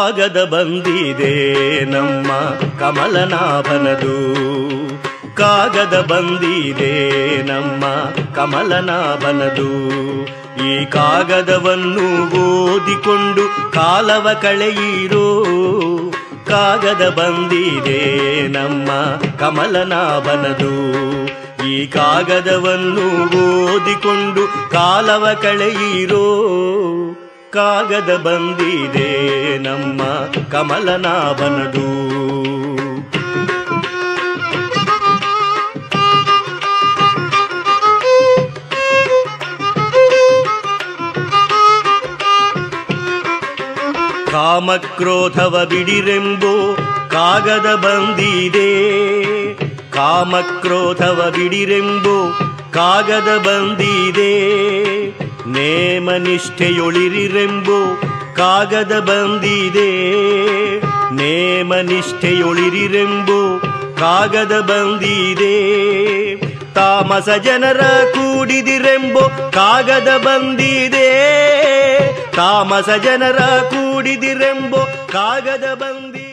ಕಾಗದ ಬಂದಿದೆ ನಮ್ಮ ಕಮಲನಾಭನದು, ಕಾಗದ ಬಂದಿದೆ ನಮ್ಮ ಕಮಲನಾಭನದು. ಈ ಕಾಗದವನ್ನು ಓದಿಕೊಂಡು ಕಾಲವ ಕಳೆಯಿರೋ, ಕಾಗದ ಬಂದಿದೆ ನಮ್ಮ ಕಮಲನಾಭನದು. ಈ ಕಾಗದವನ್ನು ಓದಿಕೊಂಡು ಕಾಲವ ಕಳೆಯಿರೋ, ಕಾಗದ ಬಂದಿದೆ ನಮ್ಮ ಕಮಲನಾಭನದು. ಕಾಮಕ್ರೋಧವ ಬಿಡಿರೆಂಬೋ ಕಾಗದ ಬಂದಿದೆ, ಕಾಮಕ್ರೋಧವ ಬಿಡಿರೆಂಬೋ ಕಾಗದ ಬಂದಿದೆ. ನೇಮನಿಷ್ಠೆಯೊಳಿರಿರೆಂಬೋ ಕಾಗದ ಬಂದಿದೆ, ನೇಮನಿಷ್ಠೆಯೊಳಿರಿರೆಂಬೋ ಕಾಗದ ಬಂದಿದೆ. ತಾಮಸ ಜನರ ಕೂಡಿದಿರೆಂಬೋ ಕಾಗದ ಬಂದಿದೆ, ತಾಮಸ ಜನರ ಕೂಡಿದಿರೆಂಬೋ ಕಾಗದ ಬಂದಿದೆ.